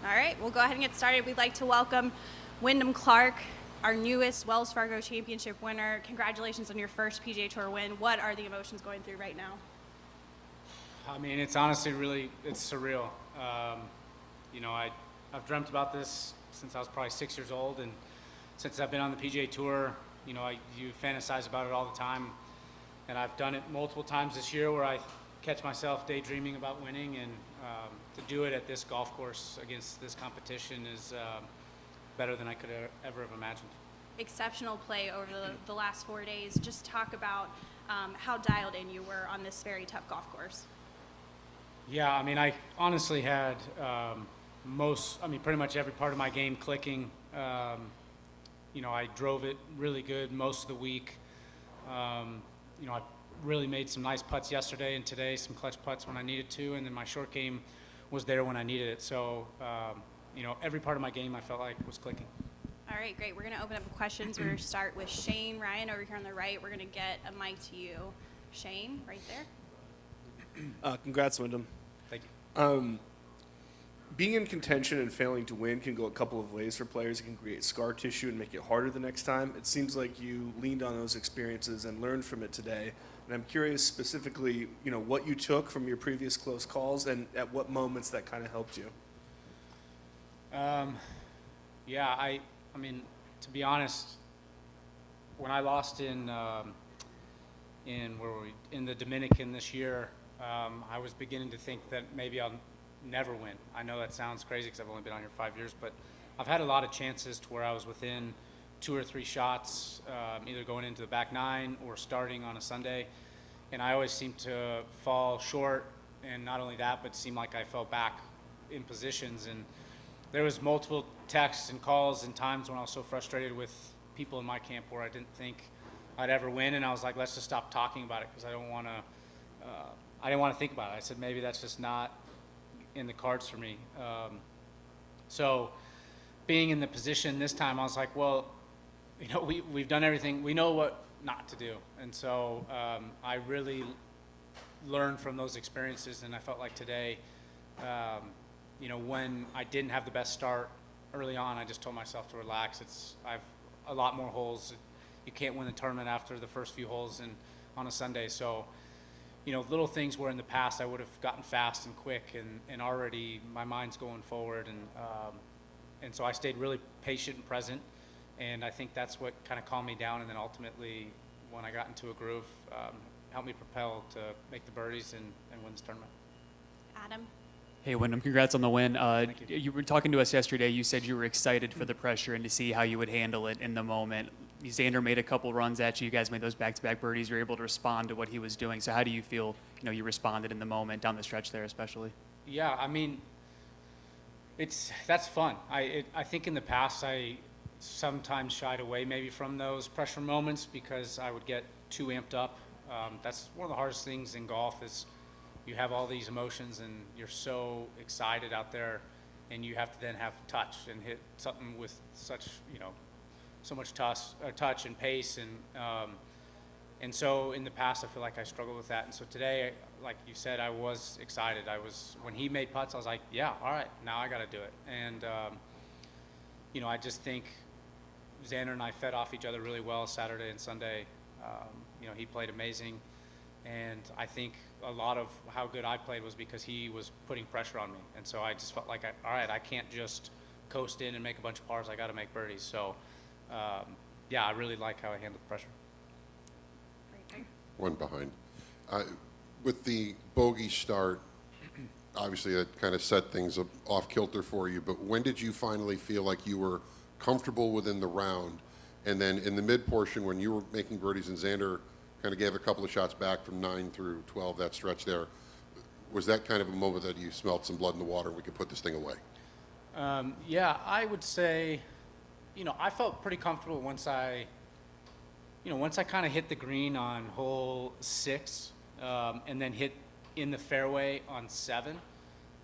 All right, we'll go ahead and get started. We'd like to welcome Wyndham Clark, our newest Wells Fargo Championship winner. Congratulations on your first PGA Tour win. What are the emotions going through right now? I mean, it's honestly it's surreal. I've dreamt about this since I was probably 6 years old, and since I've been on the PGA Tour, you fantasize about it all the time. And I've done it multiple times this year where I catch myself daydreaming about winning, and to do it at this golf course against this competition is better than I could ever have imagined. Exceptional play over the last 4 days. Just talk about how dialed in you were on this very tough golf course. Yeah, I mean, I honestly had pretty much every part of my game clicking. I drove it really good most of the week. I really made some nice putts yesterday and today, some clutch putts when I needed to, and then my short game was there when I needed it. So, every part of my game I felt like was clicking. All right, great. We're going to open up questions. We're going to start with Shane Ryan over here on the right. We're going to get a mic to you. Shane, right there. Congrats, Wyndham. Thank you. Being in contention and failing to win can go a couple of ways for players. It can create scar tissue and make it harder the next time. It seems like you leaned on those experiences and learned from it today. And I'm curious specifically, what you took from your previous close calls and at what moments that kind of helped you. I mean, to be honest, when I lost in the Dominican this year, I was beginning to think that maybe I'll never win. I know that sounds crazy because I've only been on here 5 years, but I've had a lot of chances to where I was within 2 or 3 shots, either going into the back nine or starting on a Sunday, and I always seem to fall short. And not only that, but seem like I fell back in positions. And there was multiple texts and calls and times when I was so frustrated with people in my camp where I didn't think I'd ever win, and I was like, let's just stop talking about it because I didn't want to think about it. I said maybe that's just not in the cards for me. So being in the position this time, I was like, well, we've done everything. We know what not to do. And so I really learned from those experiences, and I felt like today, when I didn't have the best start early on, I just told myself to relax. I've a lot more holes. You can't win the tournament after the first few holes on a Sunday. So, little things where in the past I would have gotten fast and quick, and already my mind's going forward. And so I stayed really patient and present. And I think that's what kind of calmed me down. And then ultimately, when I got into a groove, helped me propel to make the birdies and win this tournament. Adam. Hey, Wyndham, congrats on the win. Thank you. You were talking to us yesterday. You said you were excited for the pressure and to see how you would handle it in the moment. Xander made a couple runs at you. You guys made those back-to-back birdies. You were able to respond to what he was doing. So how do you feel, you responded in the moment, down the stretch there especially? Yeah, I mean, that's fun. I think in the past I sometimes shied away maybe from those pressure moments because I would get too amped up. That's one of the hardest things in golf is you have all these emotions and you're so excited out there, and you have to then have touch and hit something with such, so much touch and pace. And so in the past, I feel like I struggled with that. And so today, like you said, I was excited. When he made putts, I was like, yeah, all right, now I got to do it. And, I just think Xander and I fed off each other really well Saturday and Sunday. He played amazing. And I think a lot of how good I played was because he was putting pressure on me. And so I just felt like, all right, I can't just coast in and make a bunch of pars. I got to make birdies. So, I really like how I handled the pressure. One behind. With the bogey start, obviously that kind of set things off kilter for you, but when did you finally feel like you were comfortable within the round? And then in the mid portion, when you were making birdies and Xander kind of gave a couple of shots back from 9 through 12, that stretch there, was that kind of a moment that you smelled some blood in the water and we could put this thing away? I would say, I felt pretty comfortable once I kind of hit the green on hole 6, and then hit in the fairway on 7,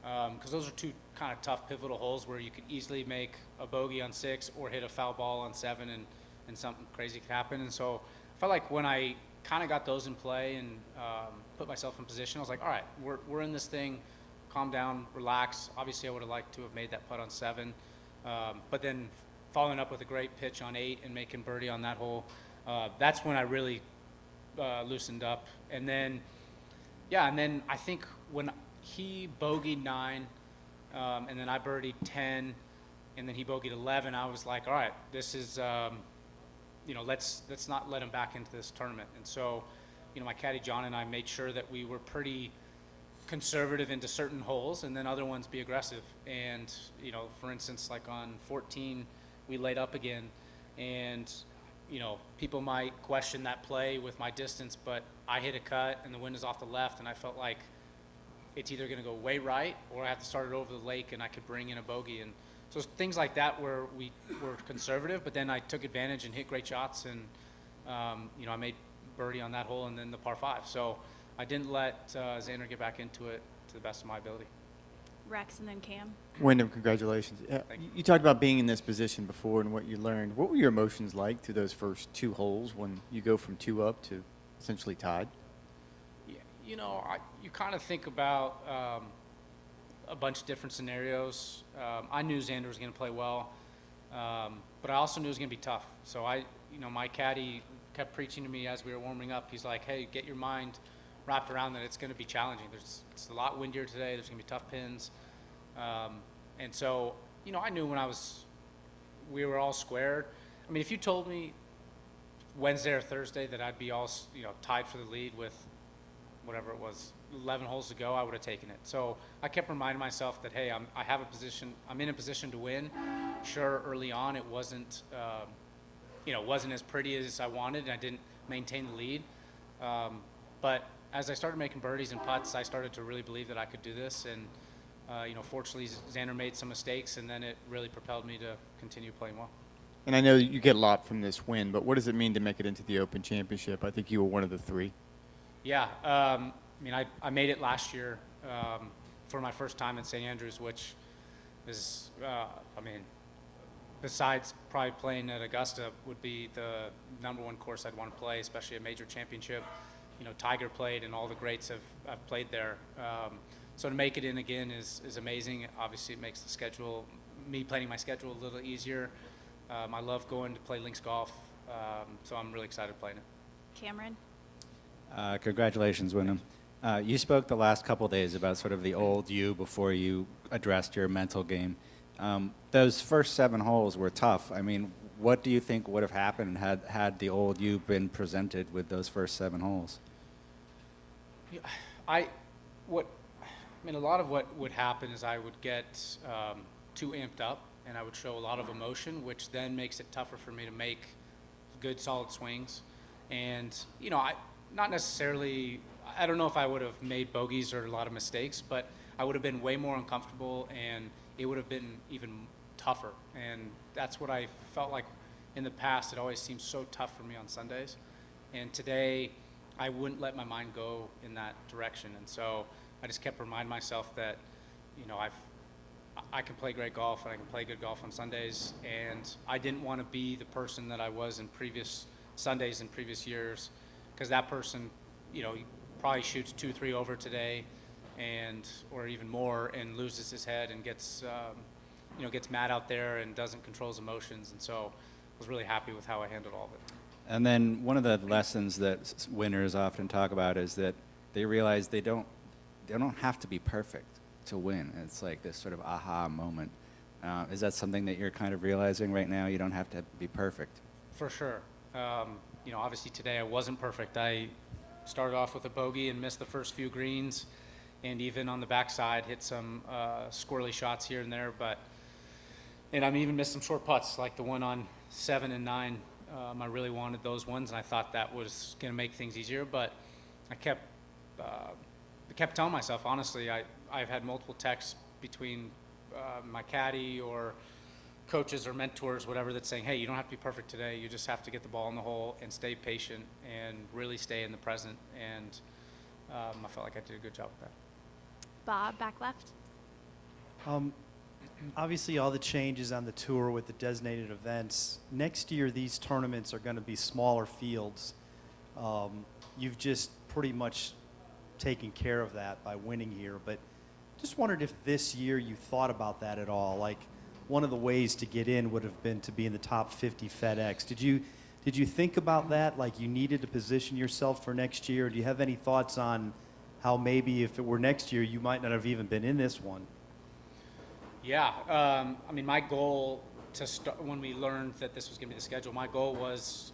because those are two kind of tough pivotal holes where you could easily make a bogey on 6 or hit a foul ball on 7 and something crazy could happen. And so I felt like when I kind of got those in play and put myself in position, I was like, all right, we're in this thing. calm down, relax. Obviously, I would have liked to have made that putt on 7, but then following up with a great pitch on 8 and making birdie on that hole, that's when I really loosened up. And then, yeah, and then I think when he bogeyed 9, and then I birdied 10, and then he bogeyed 11, I was like, all right, this is, you know, let's not let him back into this tournament. And so, you know, my caddy John and I made sure that we were pretty conservative into certain holes, and then other ones be aggressive. And, you know, for instance, like on 14, we laid up again, and, you know, people might question that play with my distance, but I hit a cut and the wind is off the left, and I felt like it's either going to go way right or I have to start it over the lake and I could bring in a bogey. And so things like that where we were conservative, but then I took advantage and hit great shots, and, you know, I made birdie on that hole and then the par 5. So I didn't let Xander get back into it to the best of my ability. Rex and then Cam. Wyndham, congratulations. Thank you. You talked about being in this position before and what you learned. What were your emotions like through those first 2 holes when you go from 2 up to essentially tied? Yeah, you know, you kind of think about a bunch of different scenarios. I knew Xander was going to play well, but I also knew it was going to be tough. So you know, my caddy kept preaching to me as we were warming up. He's like, hey, get your mind wrapped around that it's going to be challenging. It's a lot windier today. There's going to be tough pins. And so, you know, I knew when we were all squared. I mean, if you told me Wednesday or Thursday that I'd be all, you know, tied for the lead with whatever it was, 11 holes to go, I would have taken it. So I kept reminding myself that, hey, I'm in a position to win. Sure, early on it wasn't, you know, wasn't as pretty as I wanted, and I didn't maintain the lead. But as I started making birdies and putts, I started to really believe that I could do this. And, you know, fortunately, Xander made some mistakes, and then it really propelled me to continue playing well. And I know you get a lot from this win, but what does it mean to make it into the Open Championship? I think you were one of the 3. Yeah, I mean, I made it last year for my first time in St. Andrews, which is, I mean, besides probably playing at Augusta, would be the #1 course I'd want to play, especially a major championship. You know, Tiger played, and all the greats have played there. So to make it in again is amazing. Obviously, it makes me planning my schedule a little easier. I love going to play links golf, so I'm really excited playing it. Cameron. Congratulations, Wyndham. You spoke the last couple days about sort of the old you before you addressed your mental game. Those first 7 holes were tough. I mean, what do you think would have happened had the old you been presented with those first 7 holes? Yeah, I mean, a lot of what would happen is I would get too amped up, and I would show a lot of emotion, which then makes it tougher for me to make good, solid swings. And, you know, not necessarily, I don't know if I would have made bogeys or a lot of mistakes, but I would have been way more uncomfortable, and it would have been even tougher. And that's what I felt like in the past. It always seemed so tough for me on Sundays. And today, I wouldn't let my mind go in that direction. And so I just kept reminding myself that, you know, I can play great golf, and I can play good golf on Sundays. And I didn't want to be the person that I was in previous Sundays in previous years, because that person, you know, probably shoots 2-3 over today, or even more, and loses his head and gets mad out there and doesn't control his emotions. And so I was really happy with how I handled all of it. And then one of the lessons that winners often talk about is that they realize they don't have to be perfect to win. It's like this sort of aha moment. Is that something that you're kind of realizing right now? You don't have to be perfect. For sure. You know, obviously today I wasn't perfect. I started off with a bogey and missed the first few greens, and even on the backside hit some squirrely shots here and there. And I even missed some short putts, like the one on 7 and 9. I really wanted those ones, and I thought that was going to make things easier. But I kept telling myself, honestly, I've had multiple texts between my caddy or coaches or mentors, whatever, that's saying, hey, you don't have to be perfect today. You just have to get the ball in the hole and stay patient and really stay in the present. And I felt like I did a good job with that. Bob, back left. Obviously, all the changes on the tour with the designated events. Next year, these tournaments are going to be smaller fields. You've just pretty much taken care of that by winning here. But Just wondered if this year you thought about that at all. Like, one of the ways to get in would have been to be in the top 50 FedEx. Did you think about that? Like, you needed to position yourself for next year? Do you have any thoughts on how maybe if it were next year, you might not have even been in this one? Yeah, I mean, my goal to start when we learned that this was going to be the schedule, my goal was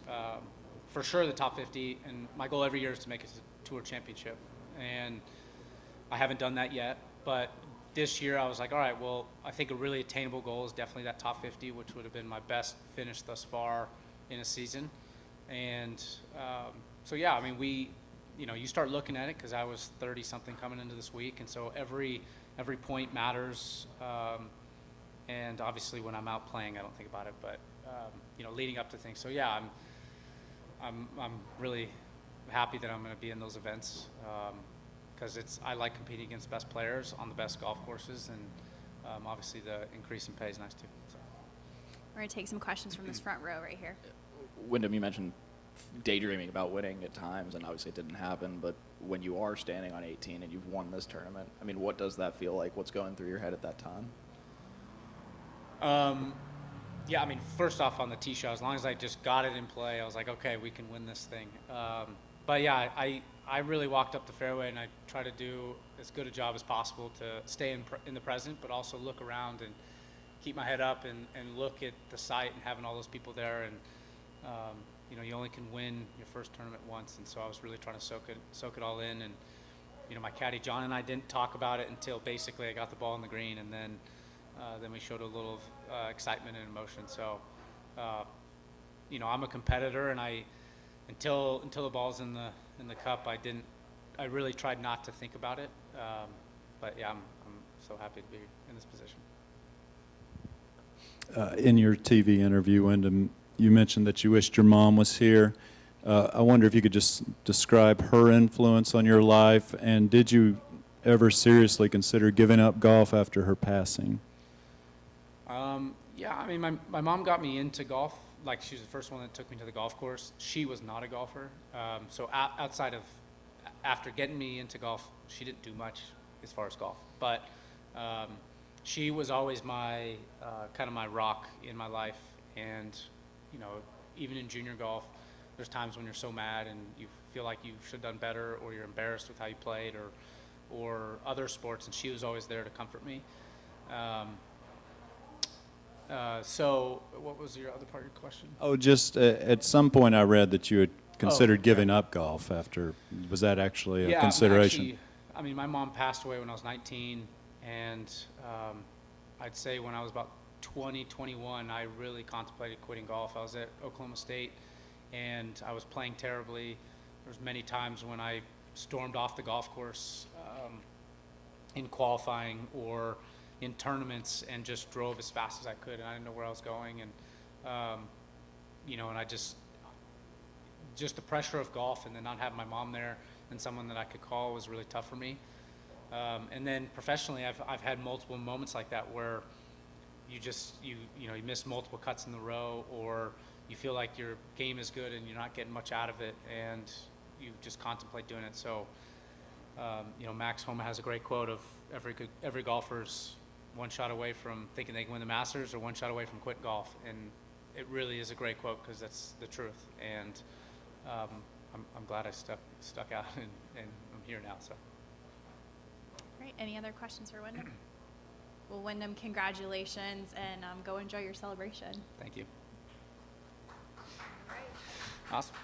for sure the top 50, and my goal every year is to make it to Tour Championship, and I haven't done that yet. But this year, I was like, all right, well, I think a really attainable goal is definitely that top 50, which would have been my best finish thus far in a season. And so, yeah, I mean, you start looking at it because I was 30-something coming into this week, and so every point matters. And obviously, when I'm out playing, I don't think about it. But leading up to things. So yeah, I'm really happy that I'm going to be in those events because I like competing against best players on the best golf courses, and obviously the increase in pay is nice too. So. We're going to take some questions from this front row right here. Wyndham, you mentioned daydreaming about winning at times, and obviously it didn't happen, but when you are standing on 18 and you've won this tournament, I mean, what does that feel like? What's going through your head at that time? Yeah, I mean, first off on the tee shot, as long as I just got it in play, I was like, okay, we can win this thing. But yeah, I really walked up the fairway and I tried to do as good a job as possible to stay in the present, but also look around and keep my head up and look at the site and having all those people there. And you only can win your first tournament once, and so I was really trying to soak it all in. And my caddy John and I didn't talk about it until basically I got the ball in the green, and then we showed a little excitement and emotion. So I'm a competitor, and until the ball's in the cup, I really tried not to think about it. But yeah, I'm so happy to be in this position. In your TV interview, Wyndham, you mentioned that you wished your mom was here. I wonder if you could just describe her influence on your life, and did you ever seriously consider giving up golf after her passing? Yeah, I mean, my mom got me into golf. Like, she was the first one that took me to the golf course. She was not a golfer. So outside of, after getting me into golf, she didn't do much as far as golf. But she was always my, kind of my rock in my life. And, even in junior golf, there's times when you're so mad and you feel like you should have done better, or you're embarrassed with how you played, or other sports, and she was always there to comfort me. So what was your other part of your question? Oh, just at some point I read that you had considered giving up golf after. Was that actually a consideration? I mean, my mom passed away when I was 19, and I'd say when I was about 20, 21, I really contemplated quitting golf. I was at Oklahoma State, and I was playing terribly. There was many times when I stormed off the golf course in qualifying or in tournaments and just drove as fast as I could, and I didn't know where I was going. And and I just the pressure of golf, and then not having my mom there and someone that I could call was really tough for me. And then professionally, I've had multiple moments like that where you miss multiple cuts in the row, or you feel like your game is good and you're not getting much out of it, and you just contemplate doing it. So Max Homa has a great quote of every golfer's one shot away from thinking they can win the Masters, or one shot away from quitting golf. And it really is a great quote because that's the truth. And I'm glad I stuck out and I'm here now. So. Great. Any other questions for Wyndham? Well, Wyndham, congratulations, and go enjoy your celebration. Thank you. Awesome.